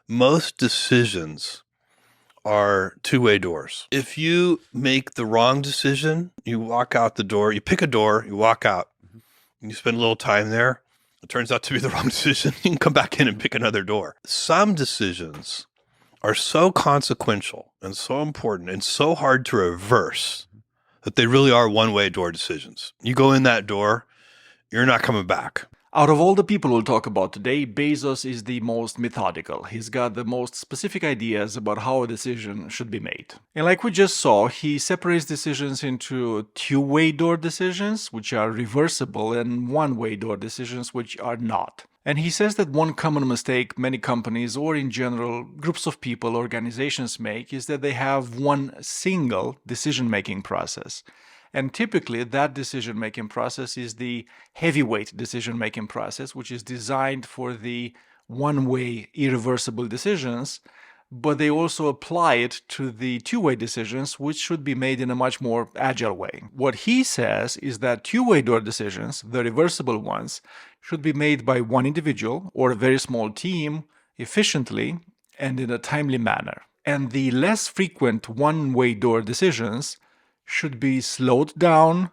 Most decisions are two-way doors. If you make the wrong decision, you walk out the door, you pick a door, you walk out, and you spend a little time there. It turns out to be the wrong decision. You can come back in and pick another door. Some decisions are so consequential and so important and so hard to reverse that they really are one-way door decisions. You go in that door, you're not coming back. Out of all the people we'll talk about today, Bezos is the most methodical. He's got the most specific ideas about how a decision should be made. And like we just saw, he separates decisions into two-way door decisions, which are reversible, and one-way door decisions, which are not. And he says that one common mistake many companies, or in general groups of people, organizations make, is that they have one single decision-making process. And typically, that decision-making process is the heavyweight decision-making process, which is designed for the one-way, irreversible decisions, but they also apply it to the two-way decisions, which should be made in a much more agile way. What he says is that two-way door decisions, the reversible ones, should be made by one individual or a very small team efficiently and in a timely manner. And the less frequent one-way door decisions should be slowed down,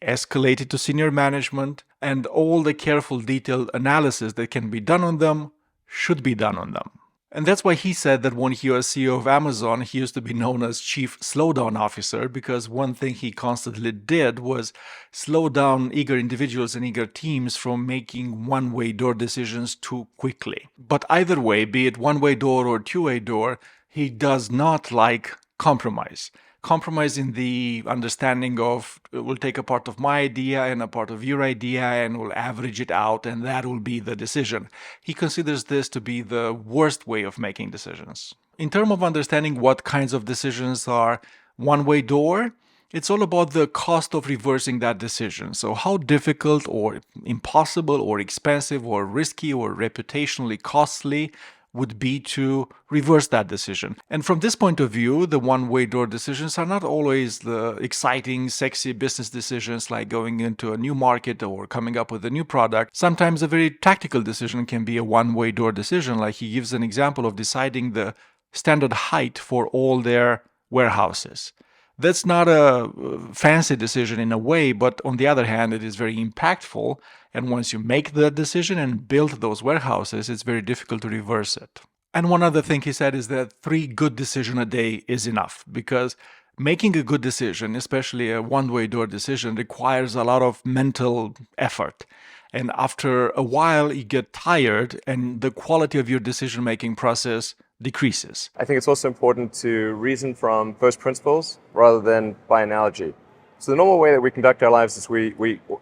escalated to senior management, and all the careful detailed analysis that can be done on them should be done on them. And that's why he said that when he was CEO of Amazon, he used to be known as Chief Slowdown Officer, because one thing he constantly did was slow down eager individuals and eager teams from making one-way door decisions too quickly. But either way, be it one-way door or two-way door, he does not like compromise. Compromise in the understanding of we'll take a part of my idea and a part of your idea and we'll average it out and that will be the decision. He considers this to be the worst way of making decisions. In terms of understanding what kinds of decisions are one-way door, it's all about the cost of reversing that decision. So how difficult or impossible or expensive or risky or reputationally costly would be to reverse that decision. And from this point of view, the one-way door decisions are not always the exciting, sexy business decisions like going into a new market or coming up with a new product. Sometimes a very tactical decision can be a one-way door decision, like he gives an example of deciding the standard height for all their warehouses. That's not a fancy decision in a way, but on the other hand, it is very impactful. And once you make that decision and build those warehouses, it's very difficult to reverse it. And one other thing he said is that 3 good decisions a day is enough, because making a good decision, especially a one-way door decision, requires a lot of mental effort. And after a while, you get tired and the quality of your decision-making process decreases. I think it's also important to reason from first principles rather than by analogy. So the normal way that we conduct our lives is we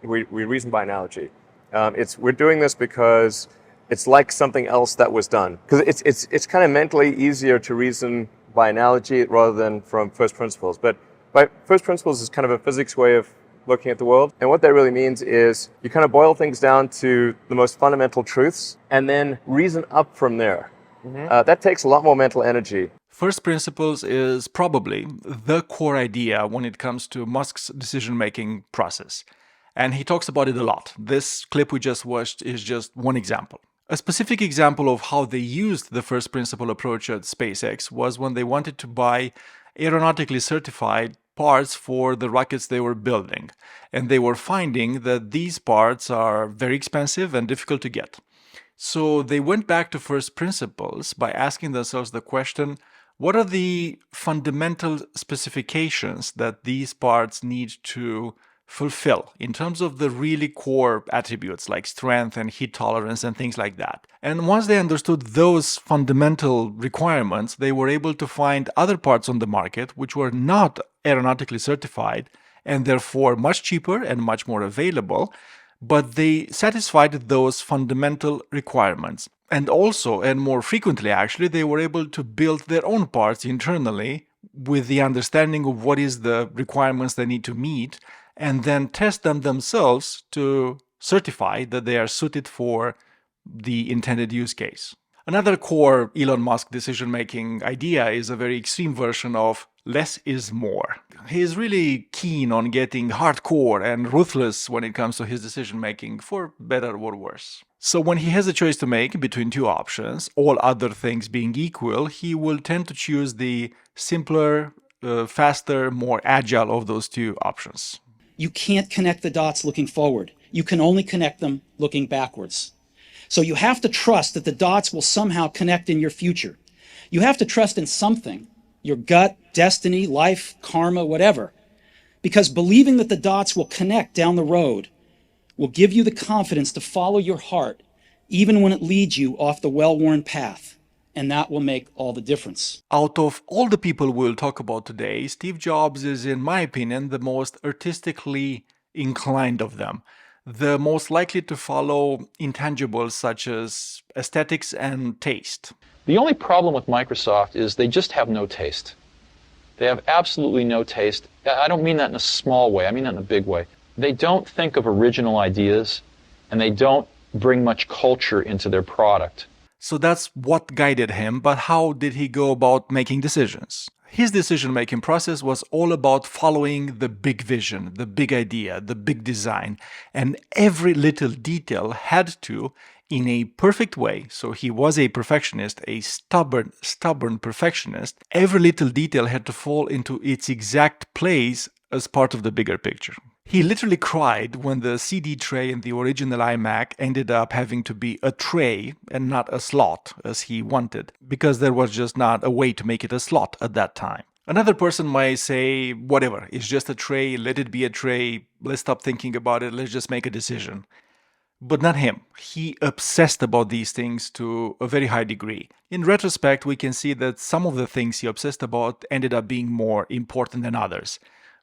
reason by analogy. We're doing this because it's like something else that was done. Because it's kind of mentally easier to reason by analogy rather than from first principles. But by first principles is kind of a physics way of looking at the world. And what that really means is you kind of boil things down to the most fundamental truths and then reason up from there. That takes a lot more mental energy. First principles is probably the core idea when it comes to Musk's decision-making process. And he talks about it a lot. This clip we just watched is just one example. A specific example of how they used the first principle approach at SpaceX was when they wanted to buy aeronautically certified parts for the rockets they were building. And they were finding that these parts are very expensive and difficult to get. So they went back to first principles by asking themselves the question, what are the fundamental specifications that these parts need to fulfill in terms of the really core attributes like strength and heat tolerance and things like that? And once they understood those fundamental requirements, they were able to find other parts on the market which were not aeronautically certified and therefore much cheaper and much more available, but they satisfied those fundamental requirements. And also, and more frequently actually, they were able to build their own parts internally with the understanding of what is the requirements they need to meet, and then test them themselves to certify that they are suited for the intended use case. Another core Elon Musk decision-making idea is a very extreme version of less is more. He is really keen on getting hardcore and ruthless when it comes to his decision-making, for better or worse. So when he has a choice to make between two options, all other things being equal, he will tend to choose the simpler, faster, more agile of those two options. You can't connect the dots looking forward. You can only connect them looking backwards. So you have to trust that the dots will somehow connect in your future. You have to trust in something, your gut, destiny, life, karma, whatever. Because believing that the dots will connect down the road will give you the confidence to follow your heart, even when it leads you off the well-worn path. And that will make all the difference. Out of all the people we'll talk about today, Steve Jobs is, in my opinion, the most artistically inclined of them. The most likely to follow intangibles such as aesthetics and taste. The only problem with Microsoft is they just have no taste. They have absolutely no taste. I don't mean that in a small way, I mean that in a big way. They don't think of original ideas, and they don't bring much culture into their product. So that's what guided him, but how did he go about making decisions? His decision-making process was all about following the big vision, the big idea, the big design, and every little detail had to, in a perfect way, so he was a perfectionist, a stubborn perfectionist, every little detail had to fall into its exact place as part of the bigger picture. He literally cried when the CD tray in the original iMac ended up having to be a tray and not a slot as he wanted, because there was just not a way to make it a slot at that time. Another person might say, whatever, it's just a tray, let it be a tray, let's stop thinking about it, let's just make a decision. But not him. He obsessed about these things to a very high degree. In retrospect, we can see that some of the things he obsessed about ended up being more important than others.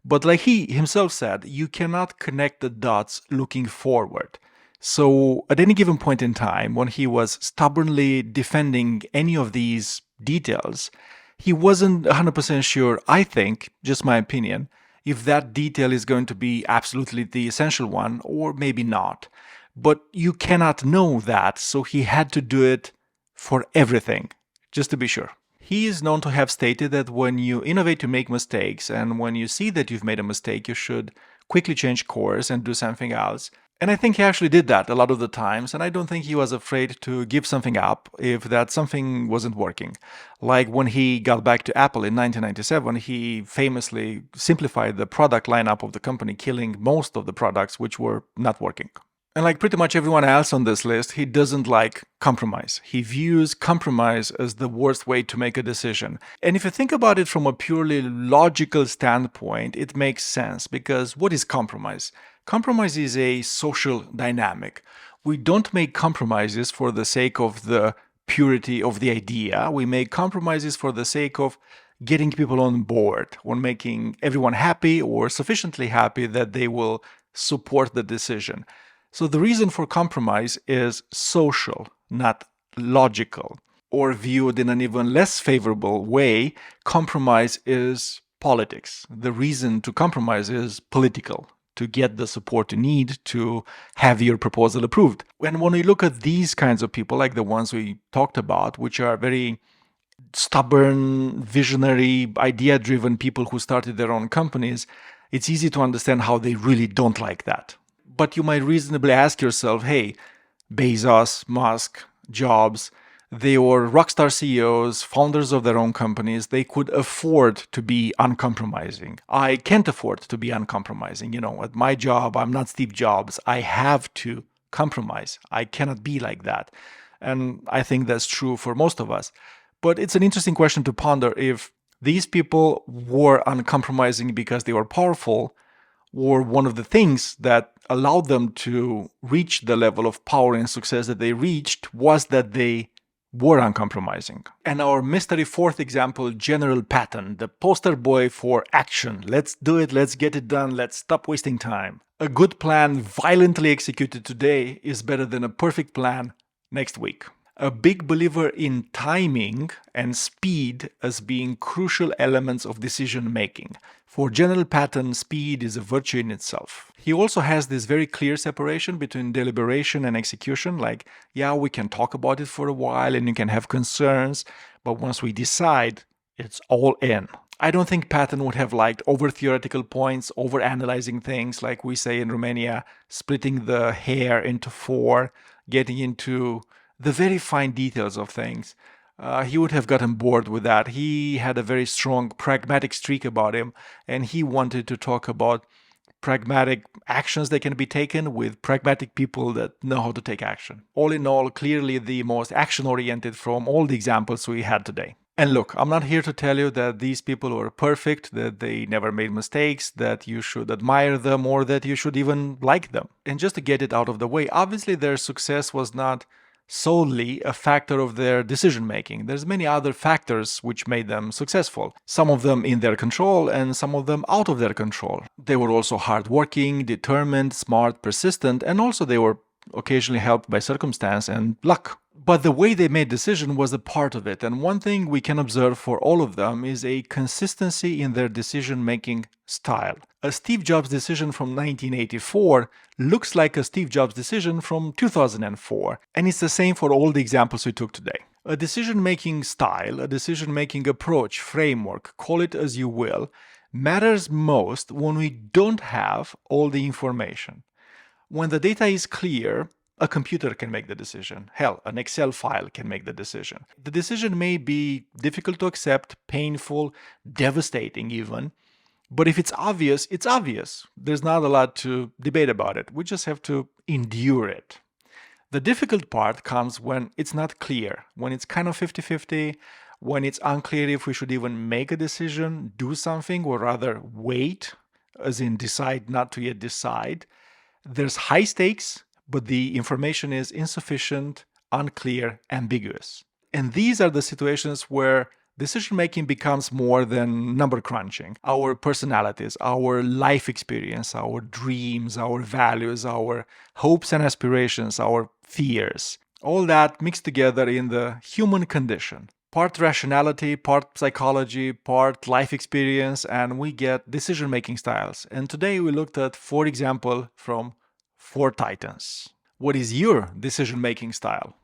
But like he himself said, you cannot connect the dots looking forward. So at any given point in time, when he was stubbornly defending any of these details, he wasn't 100% sure, I think, just my opinion, if that detail is going to be absolutely the essential one or maybe not. But you cannot know that, so he had to do it for everything, just to be sure. He is known to have stated that when you innovate, you make mistakes, and when you see that you've made a mistake, you should quickly change course and do something else. And I think he actually did that a lot of the times, and I don't think he was afraid to give something up if that something wasn't working. Like when he got back to Apple in 1997, he famously simplified the product lineup of the company, killing most of the products which were not working. And like pretty much everyone else on this list, he doesn't like compromise. He views compromise as the worst way to make a decision. And if you think about it from a purely logical standpoint, it makes sense, because what is compromise? Compromise is a social dynamic. We don't make compromises for the sake of the purity of the idea. We make compromises for the sake of getting people on board, or making everyone happy or sufficiently happy that they will support the decision. So the reason for compromise is social, not logical. Or viewed in an even less favorable way, compromise is politics. The reason to compromise is political, to get the support you need to have your proposal approved. And when we look at these kinds of people, like the ones we talked about, which are very stubborn, visionary, idea-driven people who started their own companies, it's easy to understand how they really don't like that. But you might reasonably ask yourself, hey, Bezos, Musk, Jobs, they were rockstar CEOs, founders of their own companies. They could afford to be uncompromising. I can't afford to be uncompromising. At my job, I'm not Steve Jobs. I have to compromise. I cannot be like that. And I think that's true for most of us. But it's an interesting question to ponder if these people were uncompromising because they were powerful, or one of the things that allowed them to reach the level of power and success that they reached was that they were uncompromising. And our mystery fourth example, General Patton, the poster boy for action. Let's do it, let's get it done, let's stop wasting time. A good plan violently executed today is better than a perfect plan next week. A big believer in timing and speed as being crucial elements of decision making. For General Patton, speed is a virtue in itself. He also has this very clear separation between deliberation and execution. Like, yeah, we can talk about it for a while and you can have concerns, but once we decide, it's all in. I don't think Patton would have liked over theoretical points, over analyzing things, like we say in Romania, splitting the hair into four, getting into the very fine details of things. He would have gotten bored with that. He had a very strong pragmatic streak about him, and he wanted to talk about pragmatic actions that can be taken with pragmatic people that know how to take action. All in all, clearly the most action-oriented from all the examples we had today. And look, I'm not here to tell you that these people were perfect, that they never made mistakes, that you should admire them, or that you should even like them. And just to get it out of the way, obviously their success was not solely a factor of their decision making. There's many other factors which made them successful. Some of them in their control and some of them out of their control. They were also hardworking, determined, smart, persistent, and also they were occasionally helped by circumstance and luck. But the way they made decision was a part of it, and one thing we can observe for all of them is a consistency in their decision-making style. A Steve Jobs decision from 1984 looks like a Steve Jobs decision from 2004, and it's the same for all the examples we took today. A decision-making style, a decision-making approach, framework, call it as you will, matters most when we don't have all the information. When the data is clear, a computer can make the decision. Hell, an Excel file can make the decision. The decision may be difficult to accept, painful, devastating even, but if it's obvious, it's obvious. There's not a lot to debate about it. We just have to endure it. The difficult part comes when it's not clear, when it's kind of 50-50, when it's unclear if we should even make a decision, do something, or rather wait, as in decide not to yet decide. There's high stakes, but the information is insufficient, unclear, ambiguous. And these are the situations where decision-making becomes more than number crunching. Our personalities, our life experience, our dreams, our values, our hopes and aspirations, our fears, all that mixed together in the human condition. Part rationality, part psychology, part life experience, and we get decision-making styles. And today we looked at 4 examples from 4 titans. What is your decision-making style?